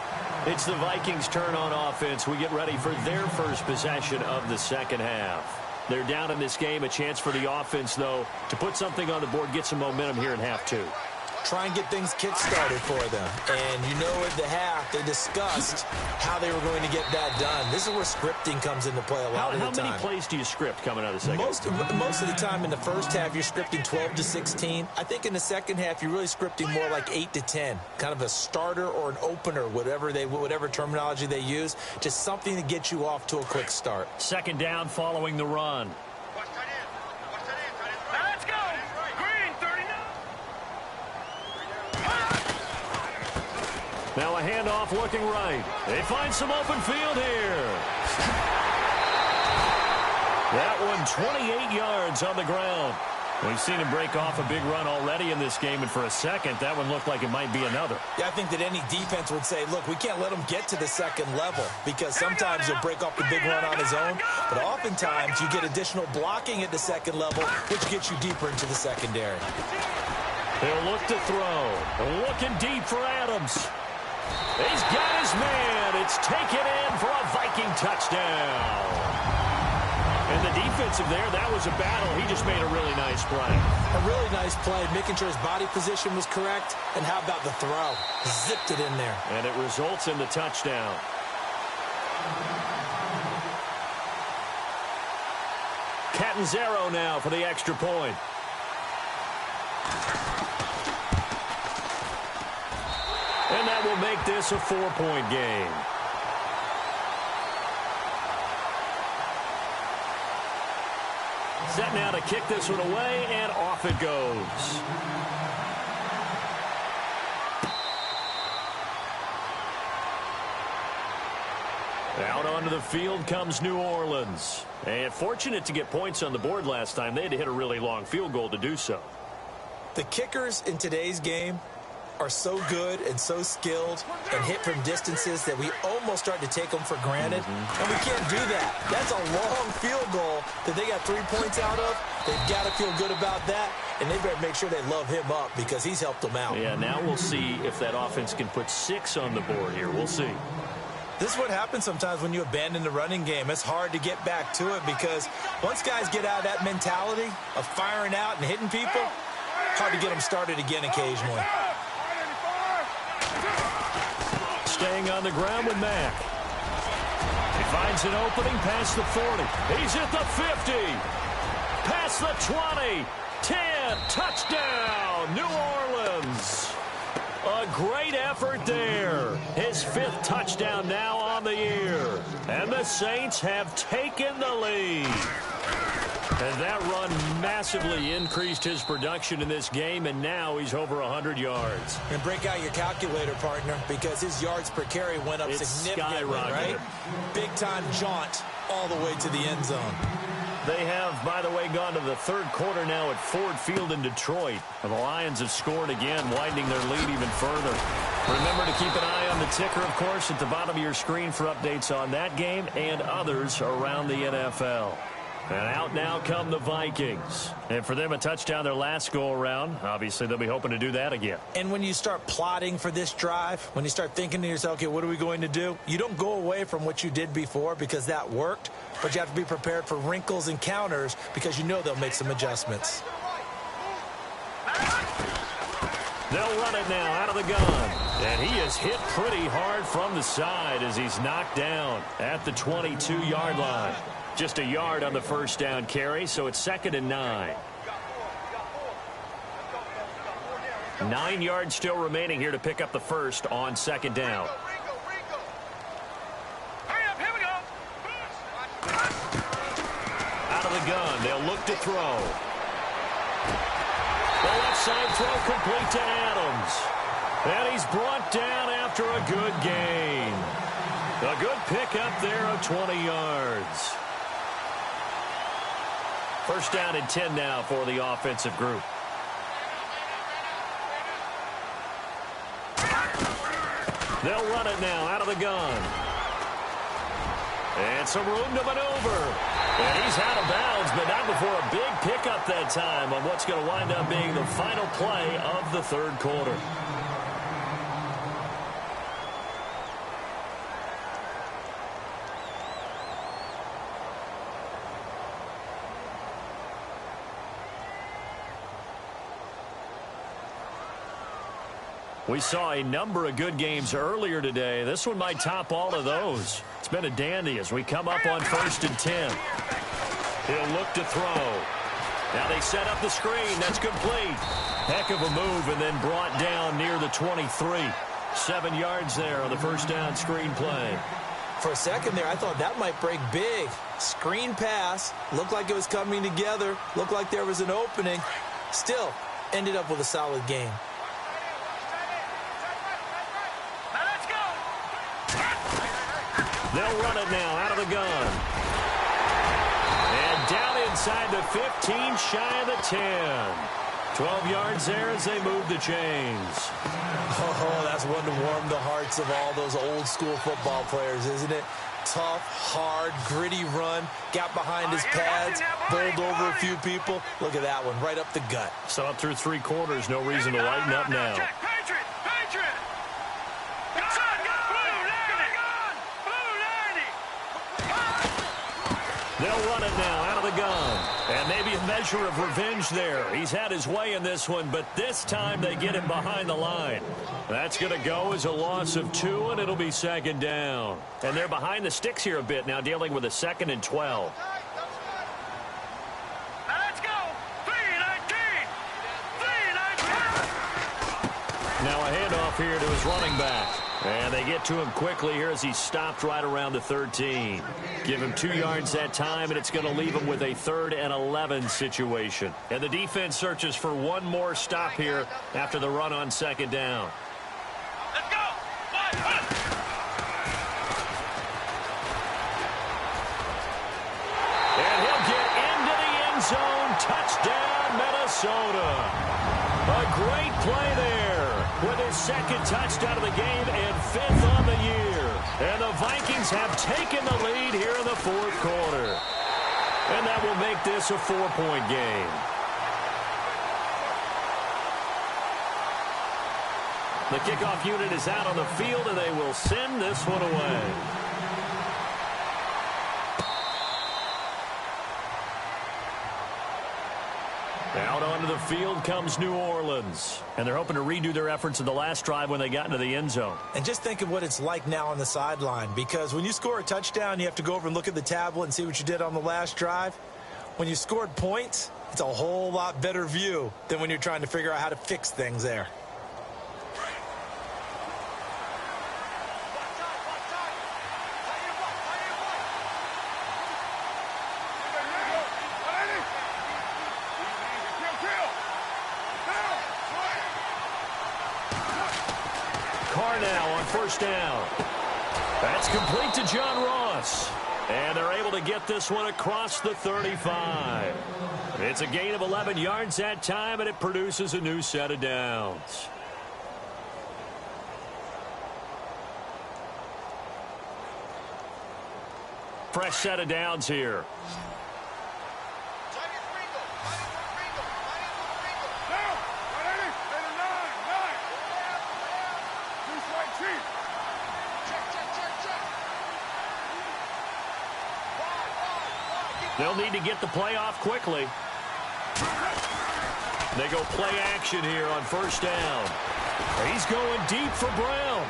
[SPEAKER 3] It's the Vikings' turn on offense. We get ready for their first possession of the second half. They're down in this game. A chance for the offense, though, to put something on the board, get some momentum here in half 2.
[SPEAKER 4] Try and get things kick-started for them. And you know at the half, they discussed how they were going to get that done. This is where scripting comes into play a lot of the time.
[SPEAKER 3] How many plays do you script coming out of the second half?
[SPEAKER 4] Most of the time in the first half, you're scripting 12 to 16. I think in the second half, you're really scripting more like 8 to 10. Kind of a starter or an opener, whatever terminology they use. Just something to get you off to a quick start.
[SPEAKER 3] Second down following the run. Now a handoff looking right. They find some open field here. That one 28 yards on the ground. We've seen him break off a big run already in this game, and for a second, that one looked like it might be another.
[SPEAKER 4] Yeah, I think that any defense would say, look, we can't let him get to the second level because sometimes he'll break off the big run on his own, but oftentimes you get additional blocking at the second level, which gets you deeper into the secondary.
[SPEAKER 3] He'll look to throw. Looking deep for Adams. He's got his man. It's taken in for a Viking touchdown. And the defensive there, that was a battle. He just made a really nice play.
[SPEAKER 4] A really nice play, making sure his body position was correct. And how about the throw? Zipped it in there.
[SPEAKER 3] And it results in the touchdown. Catanzaro now for the extra point. And that will make this a 4-point game. Set now to kick this one away, and off it goes. Out onto the field comes New Orleans. And fortunate to get points on the board last time. They had to hit a really long field goal to do so.
[SPEAKER 4] The kickers in today's game are so good and so skilled and hit from distances that we almost start to take them for granted. And we can't do that. That's a long field goal that they got 3 points out of. They've got to feel good about that, and they better make sure they love him up because he's helped them out.
[SPEAKER 3] Yeah, now we'll see if that offense can put 6 on the board here. We'll see.
[SPEAKER 4] This is what happens sometimes when you abandon the running game. It's hard to get back to it because once guys get out of that mentality of firing out and hitting people, hard to get them started again occasionally.
[SPEAKER 3] Staying on the ground with Mack. He finds an opening past the 40. He's at the 50. Past the 20. 10. Touchdown, New Orleans. A great effort there. His 5th touchdown now on the year. And the Saints have taken the lead. And that run massively increased his production in this game, and now he's over 100 yards.
[SPEAKER 4] And break out your calculator, partner, because his yards per carry went up significantly, right? Big-time jaunt all the way to the end zone.
[SPEAKER 3] They have, by the way, gone to the 3rd quarter now at Ford Field in Detroit. And the Lions have scored again, widening their lead even further. Remember to keep an eye on the ticker, of course, at the bottom of your screen for updates on that game and others around the NFL. And out now come the Vikings. And for them, a touchdown their last go-around. Obviously, they'll be hoping to do that again.
[SPEAKER 4] And when you start plotting for this drive, when you start thinking to yourself, okay, what are we going to do? You don't go away from what you did before because that worked, but you have to be prepared for wrinkles and counters because you know they'll make some adjustments.
[SPEAKER 3] They'll run it now out of the gun. And he is hit pretty hard from the side as he's knocked down at the 22-yard line. Just a yard on the first down carry, so it's 2nd and 9. 9 yards still remaining here to pick up the first on 2nd down. Out of the gun, they'll look to throw. The left side throw complete to Adams. And he's brought down after a good gain. A good pickup there of 20 yards. First down and 10 now for the offensive group. They'll run it now out of the gun. And some room to maneuver. And he's out of bounds, but not before a big pickup that time on what's going to wind up being the final play of the third quarter. We saw a number of good games earlier today. This one might top all of those. It's been a dandy as we come up on 1st and 10. He'll look to throw. Now they set up the screen. That's complete. Heck of a move and then brought down near the 23. 7 yards there on the first down screen play.
[SPEAKER 4] For a second there, I thought that might break big. Screen pass. Looked like it was coming together. Looked like there was an opening. Still ended up with a solid game.
[SPEAKER 3] They'll run it now out of the gun. And down inside the 15, shy of the 10. 12 yards there as they move the chains.
[SPEAKER 4] Oh, that's one to warm the hearts of all those old school football players, isn't it? Tough, hard, gritty run. Got behind his pads, bowled over a few people. Look at that one, right up the gut.
[SPEAKER 3] So up through 3 quarters, no reason to lighten up now. They'll run it now out of the gun. And maybe a measure of revenge there. He's had his way in this one, but this time they get him behind the line. That's going to go as a loss of 2, and it'll be 2nd down. And they're behind the sticks here a bit now, dealing with a 2nd and 12.
[SPEAKER 5] Let's go. 3-19.
[SPEAKER 3] Now a handoff here to his running back. And they get to him quickly here as he stopped right around the 13. Give him 2 yards that time, and it's going to leave him with a 3rd and 11 situation. And the defense searches for one more stop here after the run on 2nd down.
[SPEAKER 5] Let's go.
[SPEAKER 3] And he'll get into the end zone. Touchdown, Minnesota. A great play there with his 2nd touchdown of the game and 5th on the year. And the Vikings have taken the lead here in the 4th quarter. And that will make this a 4-point game. The kickoff unit is out on the field, and they will send this one away. Out onto the field comes New Orleans. And they're hoping to redo their efforts in the last drive when they got into the end zone.
[SPEAKER 4] And just think of what it's like now on the sideline, because when you score a touchdown, you have to go over and look at the tablet and see what you did on the last drive. When you scored points, it's a whole lot better view than when you're trying to figure out how to fix things there.
[SPEAKER 3] Now on first down. That's complete to John Ross. And they're able to get this one across the 35. It's a gain of 11 yards that time, and it produces a new set of downs. Fresh set of downs here. They'll need to get the play off quickly. They go play action here on first down. He's going deep for Brown.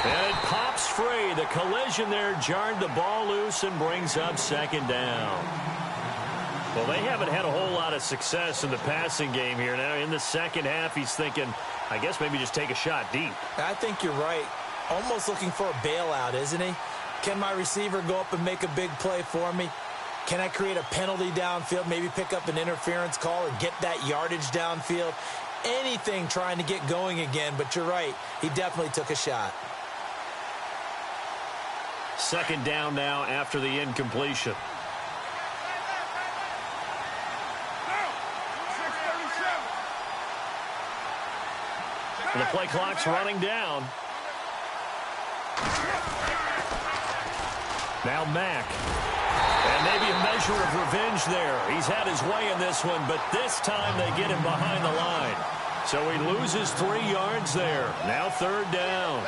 [SPEAKER 3] And it pops free. The collision there jarred the ball loose and brings up second down. Well, they haven't had a whole lot of success in the passing game here. Now, in the second half, he's thinking, I guess maybe just take a shot deep.
[SPEAKER 4] I think you're right. Almost looking for a bailout, isn't he? Can my receiver go up and make a big play for me? Can I create a penalty downfield, maybe pick up an interference call and get that yardage downfield? Anything trying to get going again, but you're right. He definitely took a shot.
[SPEAKER 3] Second down now after the incompletion. The play clock's running down. Now Mack. And maybe a measure of revenge there. He's had his way in this one, but this time they get him behind the line. So he loses 3 yards there. Now third down.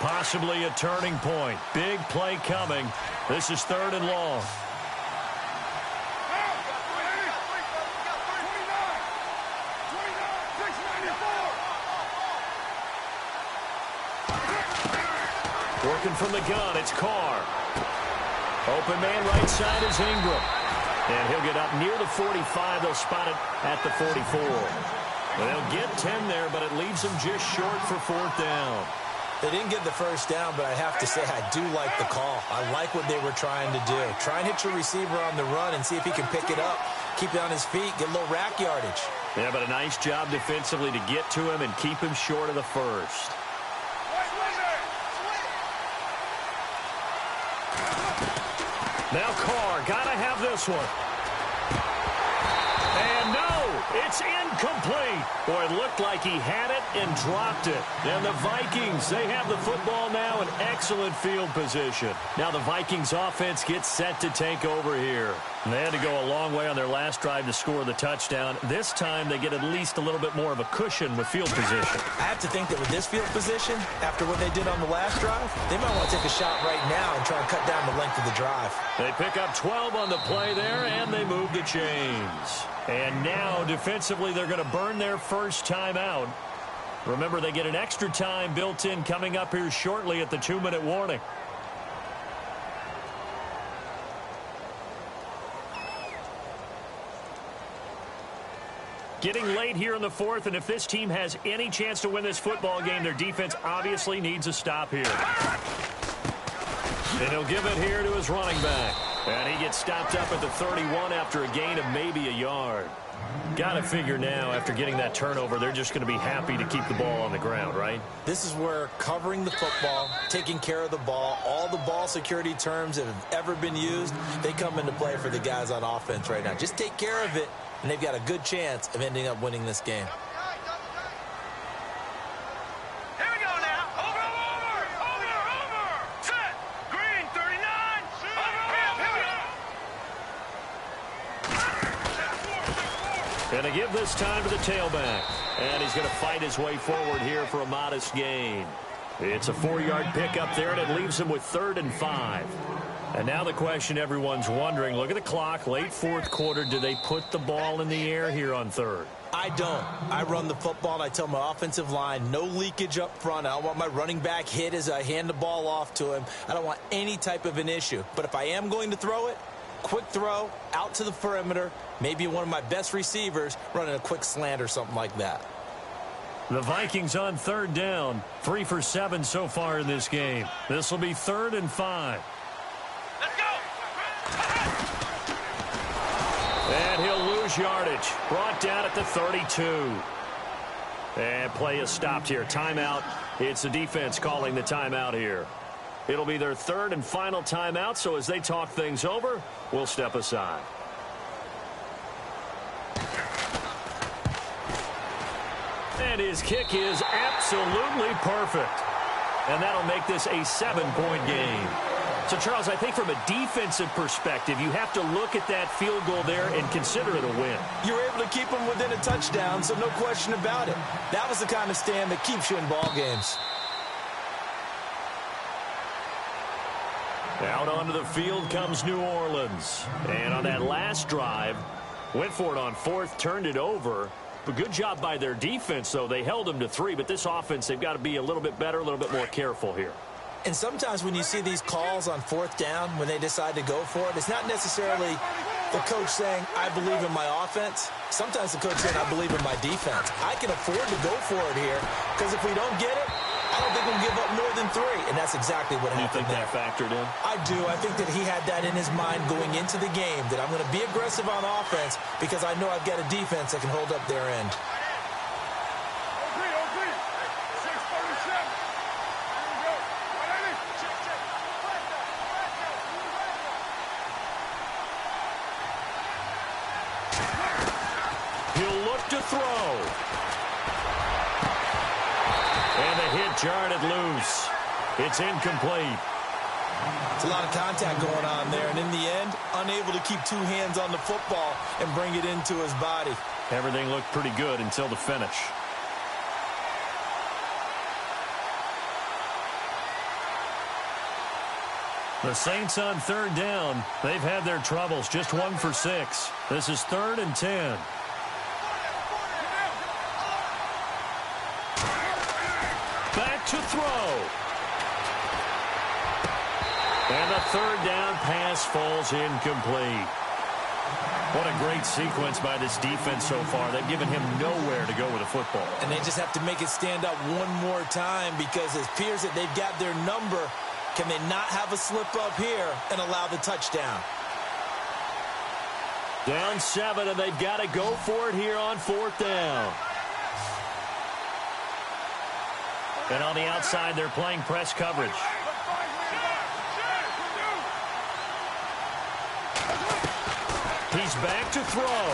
[SPEAKER 3] Possibly a turning point. Big play coming. This is third and long. Working from the gun, it's Carr. Open man right side is Ingram. And he'll get up near the 45. They'll spot it at the 44. They'll get 10 there, but it leaves them just short for fourth down.
[SPEAKER 4] They didn't get the first down, but I have to say I do like the call. I like what they were trying to do. Try and hit your receiver on the run and see if he can pick it up. Keep it on his feet, get a little rack yardage. Yeah, but a nice job defensively to get to him and keep him short of the first. Now Carr, gotta have this one. And no, it's incomplete. Boy, it looked like he had it and dropped it. And the Vikings, they have the football now in excellent field position. Now the Vikings offense gets set to take over here. And they had to go a long way on their last drive to score the touchdown. This time they get at least a little bit more of a cushion with field position. I have to think that with this field position, after what they did on the last drive, they might want to take a shot right now and try and cut down the length of the drive. They pick up 12 on the play there, and they move the chains. And now, defensively, they're going to burn their first time out. Remember, they get an extra time built in coming up here shortly at the 2-minute warning. Getting late here in the fourth, and if this team has any chance to win this football game, their defense obviously needs a stop here. And he'll give it here to his running back. And he gets stopped up at the 31 after a gain of maybe a yard. Got to figure now, after getting that turnover, they're just going to be happy to keep the ball on the ground, right? This is where covering the football, taking care of the ball, all the ball security terms that have ever been used, they come into play for the guys on offense right now. Just take care of it, and they've got a good chance of ending up winning this game.
[SPEAKER 5] Here we go now. Over. Set. Green, 39. Over. Here we go.
[SPEAKER 3] And to give this time to the tailback. And he's going to fight his way forward here for a modest gain. It's a 4-yard pickup there, and it leaves him with 3rd and 5. And now the question everyone's wondering, look at the clock, late fourth quarter, do they put the ball in the air here on third?
[SPEAKER 4] I don't. I run the football, and I tell my offensive line, no leakage up front. I don't want my running back hit as I hand the ball off to him. I don't want any type of an issue. But if I am going to throw it, quick throw, out to the perimeter, maybe one of my best receivers running a quick slant or something like that.
[SPEAKER 3] The Vikings on third down, 3 for 7 so far in this game. This will be 3rd and 5.
[SPEAKER 5] Let's go.
[SPEAKER 3] And he'll lose yardage. Brought down at the 32. And play is stopped here. Timeout. It's the defense calling the timeout here. It'll be their 3rd and final timeout, so as they talk things over, we'll step aside. And his kick is absolutely perfect. And that'll make this a 7-point game. So, Charles, I think from a defensive perspective, you have to look at that field goal there and consider it a win.
[SPEAKER 4] You're able to keep them within a touchdown, so no question about it. That was the kind of stand that keeps you in ball games.
[SPEAKER 3] Out onto the field comes New Orleans. And on that last drive, went for it on fourth, turned it over. But good job by their defense, though. They held them to 3, but this offense, they've got to be a little bit better, a little bit more careful here.
[SPEAKER 4] And sometimes when you see these calls on fourth down, when they decide to go for it, it's not necessarily the coach saying, I believe in my offense. Sometimes the coach saying, I believe in my defense. I can afford to go for it here because if we don't get it, I don't think we'll give up more than 3. And that's exactly what happened.
[SPEAKER 3] You think that factored in?
[SPEAKER 4] I do. I think that he had that in his mind going into the game, that I'm going to be aggressive on offense because I know I've got a defense that can hold up their end.
[SPEAKER 3] To throw. And the hit jarred it loose. It's incomplete.
[SPEAKER 4] It's a lot of contact going on there, and in the end, unable to keep 2 hands on the football and bring it into his body.
[SPEAKER 3] Everything looked pretty good until the finish. The Saints on third down. They've had their troubles. Just 1 for 6. This is 3rd and 10. To throw. And the third down pass falls incomplete. What a great sequence by this defense so far. They've given him nowhere to go with the football.
[SPEAKER 4] And they just have to make it stand up one more time because it appears that they've got their number. Can they not have a slip up here and allow the touchdown?
[SPEAKER 3] Down 7, and they've got to go for it here on 4th down. And on the outside, they're playing press coverage. He's back to throw.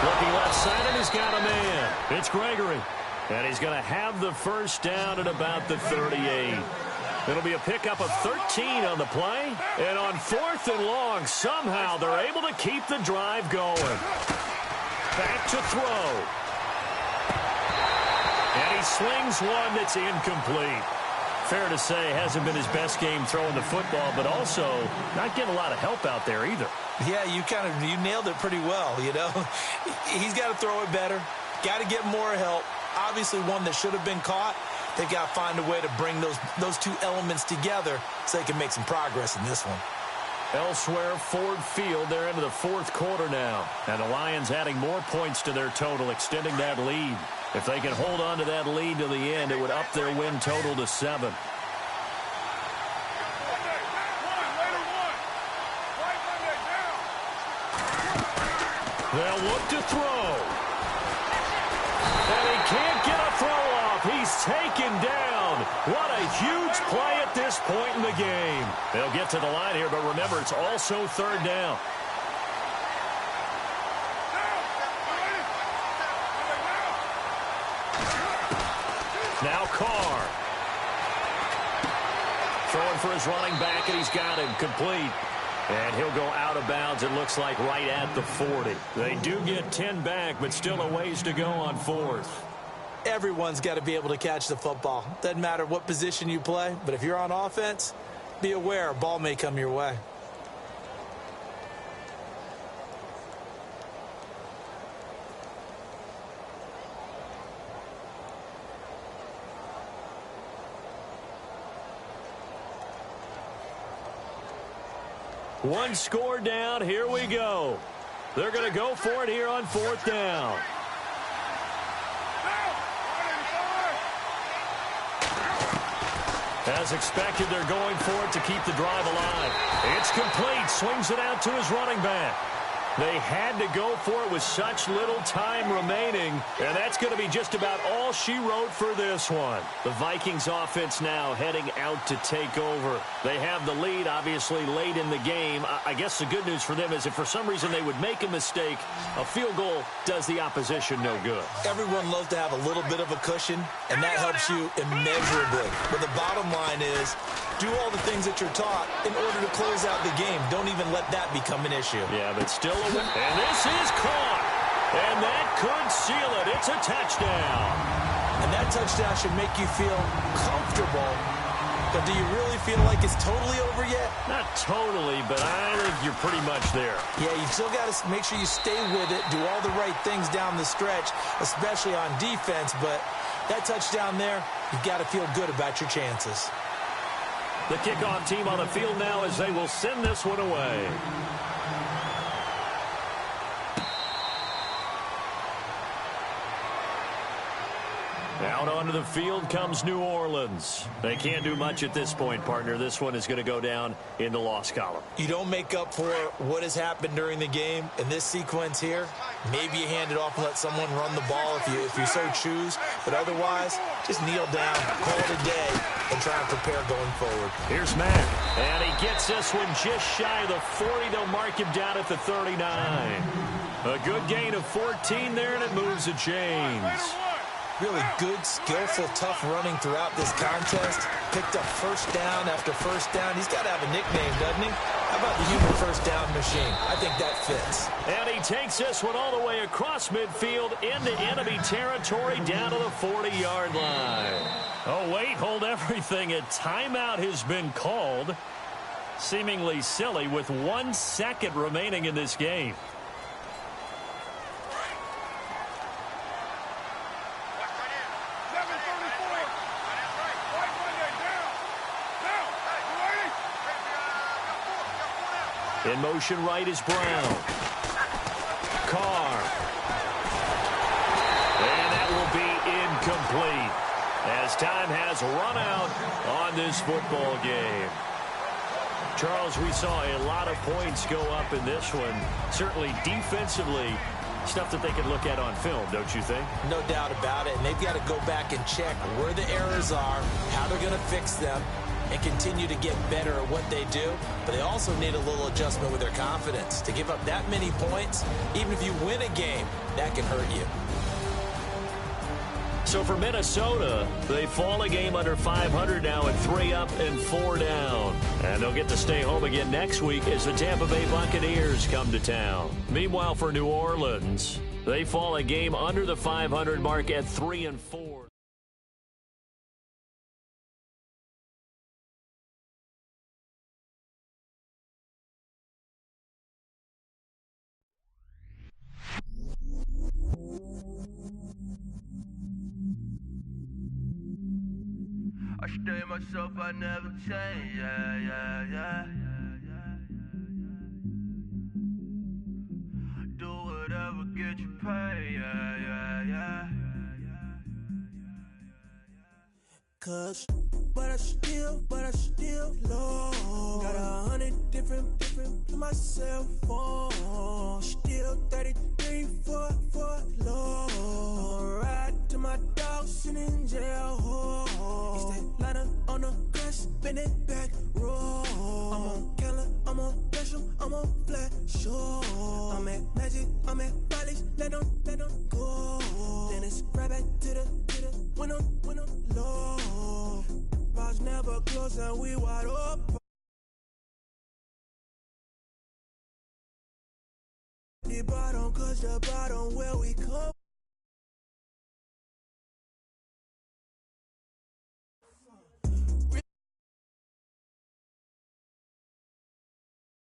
[SPEAKER 3] Looking left side, and he's got a man. It's Gregory. And he's going to have the first down at about the 38. It'll be a pickup of 13 on the play. And on 4th and long, somehow they're able to keep the drive going. Back to throw. And he slings one that's incomplete. Fair to say, hasn't been his best game throwing the football, but also not getting a lot of help out there either.
[SPEAKER 4] Yeah, you nailed it pretty well, you know. He's got to throw it better. Got to get more help. Obviously one that should have been caught. They've got to find a way to bring those 2 elements together so they can make some progress in this one.
[SPEAKER 3] Elsewhere, Ford Field, they're into the 4th quarter now. And the Lions adding more points to their total, extending that lead. If they can hold on to that lead to the end, it would up their win total to 7. They'll look to throw. And he can't get a throw off. He's taken down. What a huge play at this point in the game. They'll get to the line here, but remember, it's also 3rd down. Now Carr. Throwing for his running back, and he's got him complete. And he'll go out of bounds, it looks like, right at the 40. They do get 10 back, but still a ways to go on 4th.
[SPEAKER 4] Everyone's got to be able to catch the football. Doesn't matter what position you play, but if you're on offense, be aware a ball may come your way.
[SPEAKER 3] One score down. Here we go. They're going to go for it here on 4th down. As expected, they're going for it to keep the drive alive. It's complete. Swings it out to his running back. They had to go for it with such little time remaining, and that's going to be just about all she wrote for this one. The Vikings offense now heading out to take over. They have the lead, obviously, late in the game. I guess the good news for them is if for some reason they would make a mistake, a field goal does the opposition no good.
[SPEAKER 4] Everyone loves to have a little bit of a cushion, and that helps you immeasurably. But the bottom line is, do all the things that you're taught in order to close out the game. Don't even let that become an issue.
[SPEAKER 3] Yeah, but still a win. And this is caught. And that could seal it. It's a touchdown.
[SPEAKER 4] And that touchdown should make you feel comfortable But do you really feel like it's totally over yet?
[SPEAKER 3] Not totally, but I think you're pretty much there.
[SPEAKER 4] Yeah, you still got to make sure you stay with it, do all the right things down the stretch, especially on defense. But that touchdown there, you've got to feel good about your chances.
[SPEAKER 3] The kickoff team on the field now as they will send this one away. Out onto the field comes New Orleans. They can't do much at this point, partner. This one is going to go down in the loss column.
[SPEAKER 4] You don't make up for what has happened during the game in this sequence here. Maybe you hand it off and let someone run the ball if you so choose. But otherwise, just kneel down, call it a day, and try and prepare going forward.
[SPEAKER 3] Here's Matt. And he gets this one just shy of the 40. They'll mark him down at the 39. A good gain of 14 there, and it moves the chains.
[SPEAKER 4] Really good, skillful, tough running throughout this contest. Picked up first down after first down. He's got to have a nickname, doesn't he? How about the human first down machine? I think that fits.
[SPEAKER 3] And he takes this one all the way across midfield into enemy territory down to the 40-yard line. Oh, wait, hold everything. A timeout has been called. Seemingly silly with 1 second remaining in this game. In motion right is Brown. Carr. And that will be incomplete as time has run out on this football game. Charles, we saw a lot of points go up in this one. Certainly defensively, stuff that they can look at on film, don't you think?
[SPEAKER 4] No doubt about it. And they've got to go back and check where the errors are, how they're going to fix them, and continue to get better at what they do. But they also need a little adjustment with their confidence. To give up that many points, even if you win a game, that can hurt you.
[SPEAKER 3] So for Minnesota, they fall a game under 500 now at 3 up and 4 down. And they'll get to stay home again next week as the Tampa Bay Buccaneers come to town. Meanwhile, for New Orleans, they fall a game under the 500 mark at 3 and 4.
[SPEAKER 6] I stay myself, I never change, yeah. Do whatever, get you paid, yeah.
[SPEAKER 7] Cause, but I still low. Got 100 different to my cell phone. Still 33 for low. I'ma ride to my dog sitting in jail. It's that ladder on the grass, spin it back, roll. I'm on Keller, I'm on Gresham, I'm on Flat Shore. I'm at Magic, I'm at Bally's, let them go. Then it's right back to the when I'm low. Bars never close and we wide open. The bottom, cause the bottom where we come